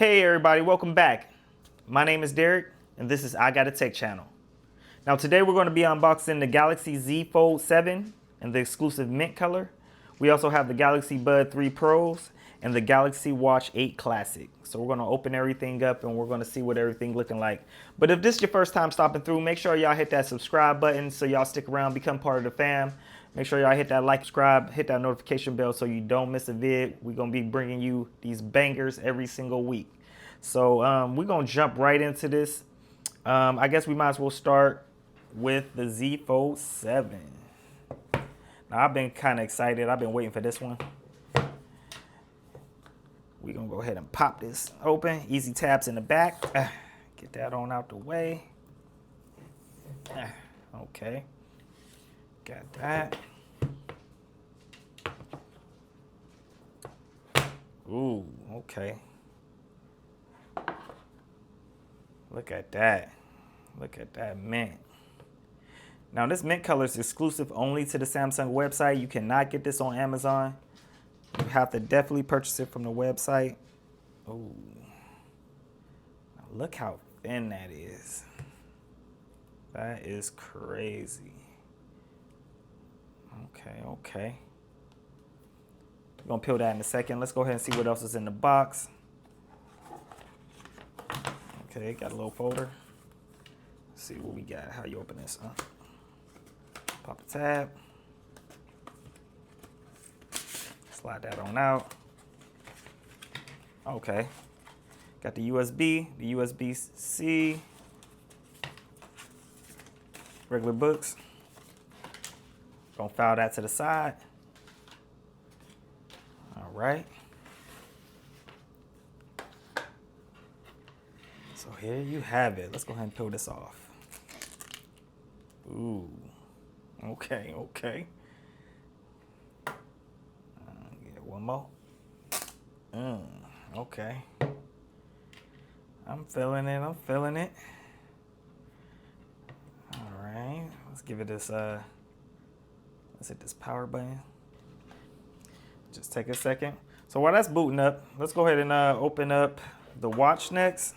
Hey everybody, welcome back. My name is Derek and this is I Got a Tech channel. Now today we're going to be unboxing the Galaxy Z Fold 7 and the exclusive mint color. We also have the Galaxy Bud 3 Pros and the Galaxy Watch 8 Classic. So we're going to open everything up and we're going to see what everything's looking like. But if this is your first time stopping through, make sure y'all hit that subscribe button so y'all stick around, become part of the fam. Make sure y'all hit that like, subscribe, hit that notification bell so you don't miss a vid. We're going to be bringing you these bangers every single week. So we're going to jump right into this. I guess we might as well start with the Z Fold 7. Now, I've been kind of excited. I've been waiting for this one. We're going to go ahead and pop this open. Easy tabs in the back. Get that on out the way. Okay. Got that. Ooh, okay. Look at that. Look at that mint. Now this mint color is exclusive only to the Samsung website. You cannot get this on Amazon. You have to definitely purchase it from the website. Ooh. Now look how thin that is. That is crazy. Okay. We're gonna peel that in a second. Let's go ahead and see what else is in the box. Okay, got a little folder. Let's see what we got. How you open this? Pop the tab. Slide that on out. Okay. Got the USB, the USB-C, regular books. Gonna file that to the side. All right. So here you have it. Let's go ahead and peel this off. Ooh. Okay. Get one more. Okay. I'm feeling it. All right. Let's give it this, let's hit this power button. Just take a second. So while that's booting up, let's go ahead and open up the watch next.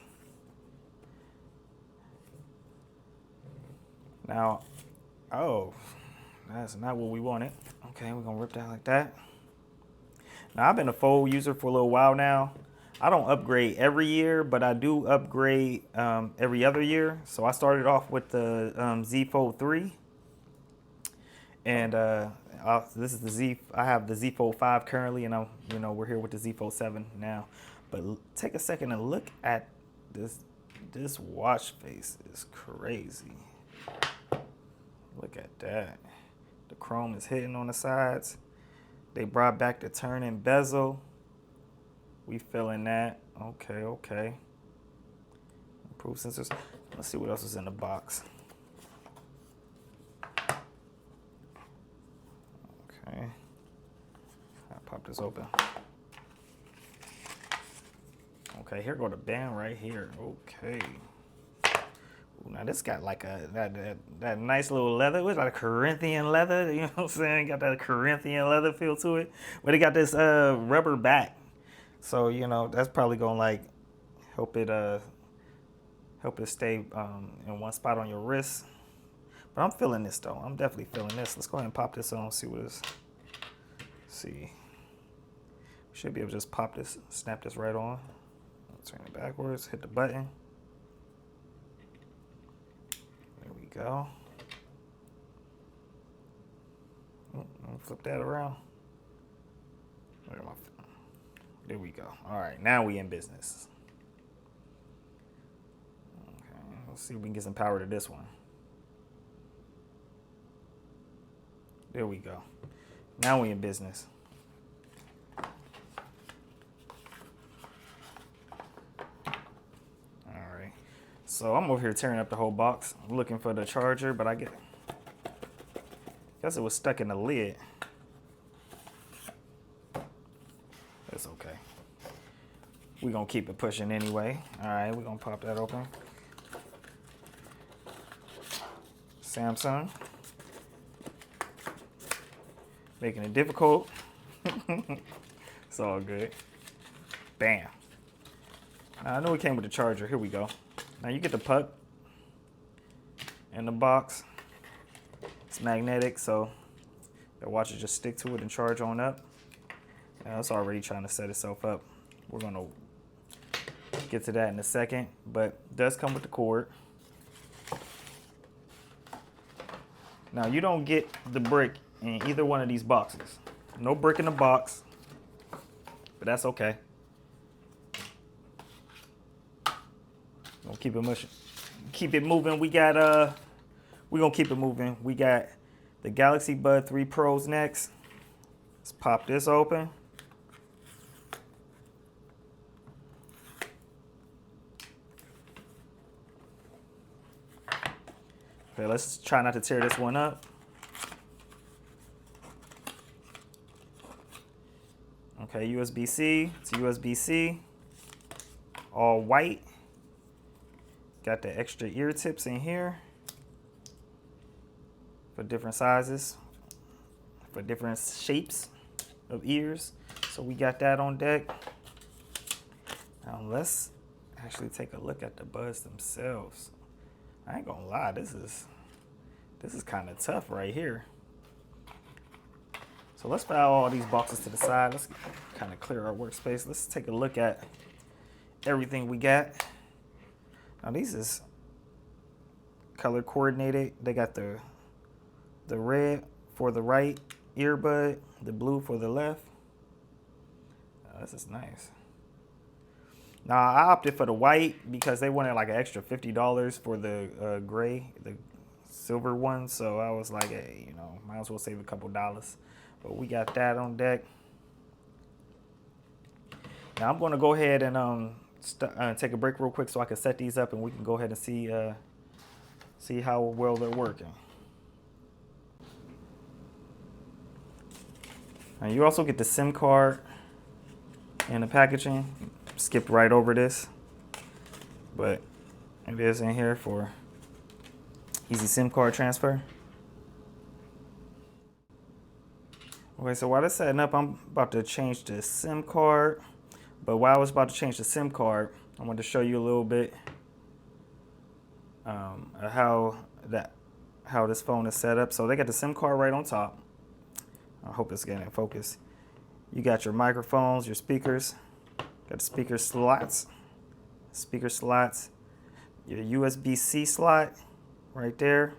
Now, oh, that's not what we wanted. Okay, we're gonna rip that like that. Now, I've been a Fold user for a little while now. I don't upgrade every year, but I do upgrade every other year. So I started off with the Z Fold 3. And this is the Z, I have the Z Fold 5 currently, and we're here with the Z Fold 7 now. But take a second and look at this watch face is crazy. Look at that. The chrome is hitting on the sides. They brought back the turn-in bezel. We feeling that. Okay. Improved sensors. Let's see what else is in the box. Okay. I'll pop this open. Okay, here go the band right here. Okay. Now this got like that nice little leather. It was like a Corinthian leather, you know what I'm saying? Got that Corinthian leather feel to it. But it got this rubber back. So, that's probably gonna like help it stay in one spot on your wrist. But I'm feeling this though. I'm definitely feeling this. Let's go ahead and pop this on, see what it is. See. Should be able to just pop this, snap this right on. Turn it backwards, hit the button. Go. Flip that around. There we go. All right, now we in business. Okay, let's see if we can get some power to this one. There we go. Now we in business. So I'm over here tearing up the whole box. I'm looking for the charger, but I guess it was stuck in the lid. It's okay. We're gonna keep it pushing anyway. All right, we're gonna pop that open. Samsung. Making it difficult. It's all good. Bam. I know it came with the charger. Here we go. Now you get the puck in the box. It's magnetic, so the watch will just stick to it and charge on up. Now it's already trying to set itself up. We're gonna get to that in a second, but it does come with the cord. Now you don't get the brick in either one of these boxes. No brick in the box, but that's okay. We'll keep it moving. We got we're gonna keep it moving. We got the Galaxy Bud 3 Pros next. Let's pop this open. Okay, let's try not to tear this one up. Okay, USB-C, it's USB-C, all white. Got the extra ear tips in here for different sizes, for different shapes of ears. So we got that on deck. Now let's actually take a look at the buds themselves. I ain't gonna lie, this is kind of tough right here. So let's file all these boxes to the side. Let's kind of clear our workspace. Let's take a look at everything we got. Now these is color coordinated. They got the red for the right earbud, the blue for the left. This is nice. Now I opted for the white because they wanted like an extra $50 for the gray, the silver one. So I was like, hey, you know, might as well save a couple dollars. But we got that on deck. Now I'm going to go ahead and take a break real quick so I can set these up and we can go ahead and see how well they're working. Now you also get the SIM card in the packaging. Skipped right over this, but it is in here for easy SIM card transfer. Okay, so while it's setting up, I'm about to change the SIM card. But while I was about to change the SIM card, I wanted to show you a little bit how this phone is set up. So they got the SIM card right on top. I hope it's getting in focus. You got your microphones, your speakers. Got the speaker slots, your USB-C slot right there.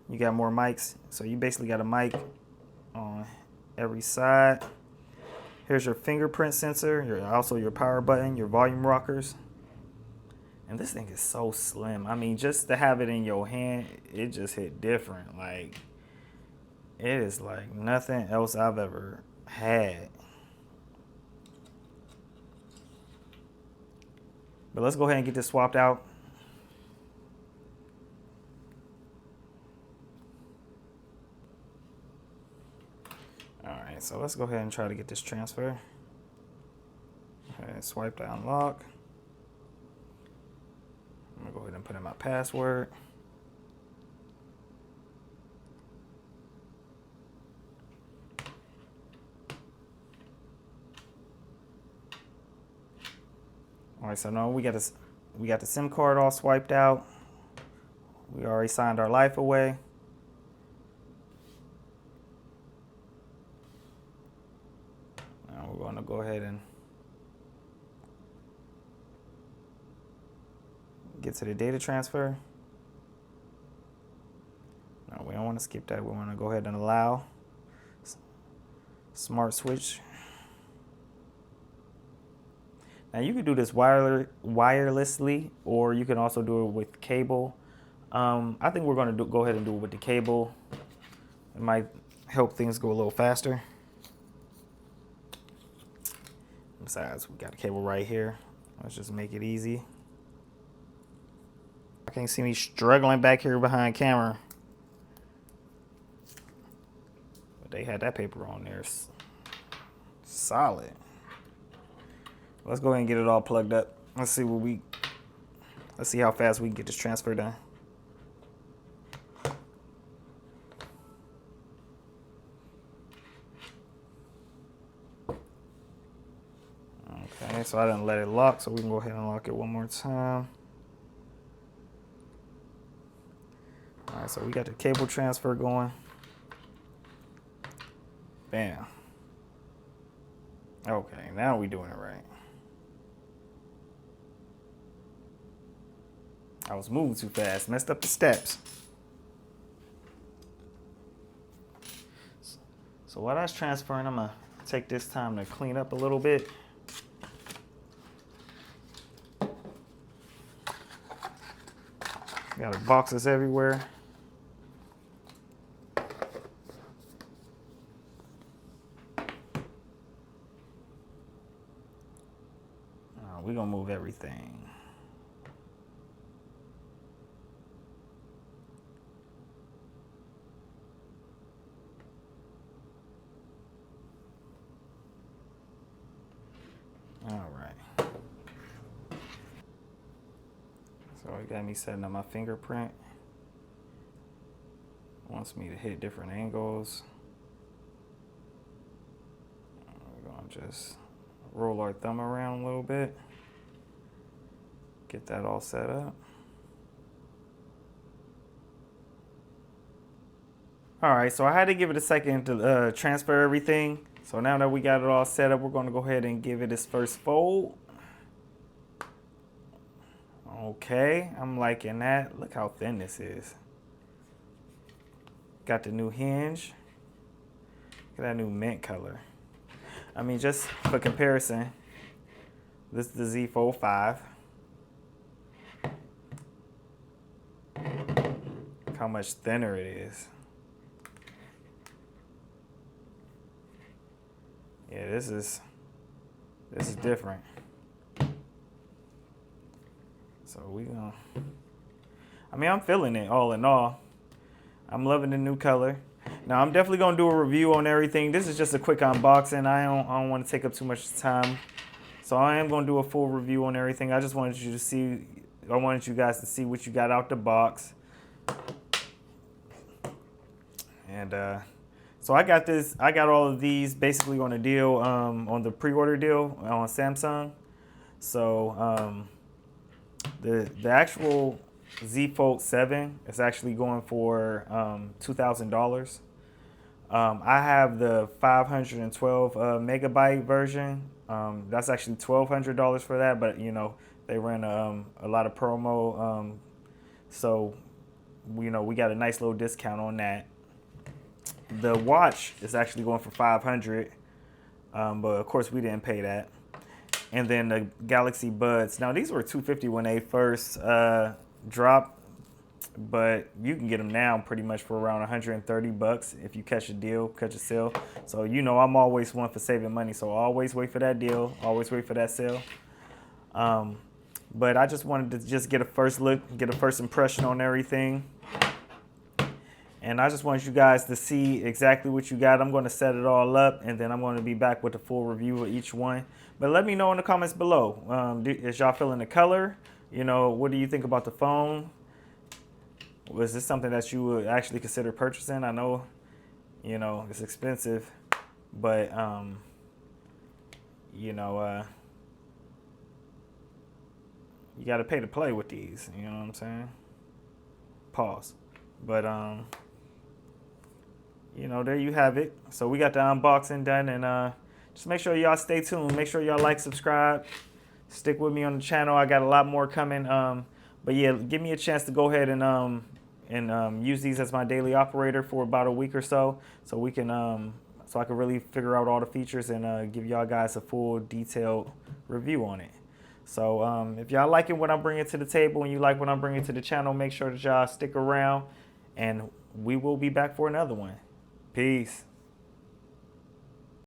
You got more mics, so you basically got a mic on every side. Here's your fingerprint sensor, also your power button, your volume rockers. And this thing is so slim. I mean, just to have it in your hand, it just hit different. Like, it is like nothing else I've ever had. But let's go ahead and get this swapped out. All right, so let's go ahead and try to get this transfer. Okay, swipe to unlock. I'm gonna go ahead and put in my password. All right, so now we got the SIM card all swiped out. We already signed our life away. Now we're going to go ahead and get to the data transfer. No, we don't want to skip that. We want to go ahead and allow smart switch. Now you can do this wirelessly, or you can also do it with cable. I think we're going to go ahead and do it with the cable. It might help things go a little faster. Besides, we got a cable right here. Let's just make it easy. I can't see me struggling back here behind camera. But they had that paper on there. Solid. Let's go ahead and get it all plugged up. Let's see how fast we can get this transfer done. Okay, so I didn't let it lock, so we can go ahead and lock it one more time. All right, so we got the cable transfer going. Bam. Okay, now we doing it right. I was moving too fast, messed up the steps. So while that's transferring, I'm gonna take this time to clean up a little bit. Got boxes everywhere. We're gonna move everything. All right. So it got me setting up my fingerprint. Wants me to hit different angles. We're gonna just roll our thumb around a little bit. Get that all set up. All right, so I had to give it a second to transfer everything. So now that we got it all set up, we're gonna go ahead and give it its first fold. Okay, I'm liking that. Look how thin this is. Got the new hinge. Look at that new mint color. I mean, just for comparison, this is the Z Fold 5. Look how much thinner it is. Yeah, this is different. So I'm feeling it all in all. I'm loving the new color. Now I'm definitely gonna do a review on everything. This is just a quick unboxing. I don't want to take up too much time. So I am gonna do a full review on everything. I just wanted you guys to see what you got out the box. And so I got all of these basically on a deal, on the pre-order deal on Samsung. So the actual Z Fold 7 is actually going for $2,000. I have the 512 megabyte version. That's actually $1,200 for that, but you know they ran a lot of promo, so you know we got a nice little discount on that. The watch is actually going for $500, but of course we didn't pay that. And then the Galaxy Buds. Now these were $250 when they first dropped, but you can get them now pretty much for around $130 if you catch a deal, catch a sale. So you know I'm always one for saving money, so always wait for that deal, always wait for that sale. But I just wanted to just get a first look, get a first impression on everything. And I just want you guys to see exactly what you got. I'm going to set it all up, and then I'm going to be back with a full review of each one. But let me know in the comments below. Is y'all feeling the color? You know, what do you think about the phone? Was this something that you would actually consider purchasing? I know, you know, it's expensive, but, you know, you got to pay to play with these. You know what I'm saying? Pause. But, you know, there you have it. So we got the unboxing done, and just make sure y'all stay tuned. Make sure y'all like, subscribe, stick with me on the channel. I got a lot more coming. But yeah, give me a chance to go ahead and use these as my daily operator for about a week or so, so we can so I can really figure out all the features and give y'all guys a full detailed review on it. So if y'all liking what I'm bringing to the table and you like what I'm bringing to the channel, make sure that y'all stick around, and we will be back for another one. Peace.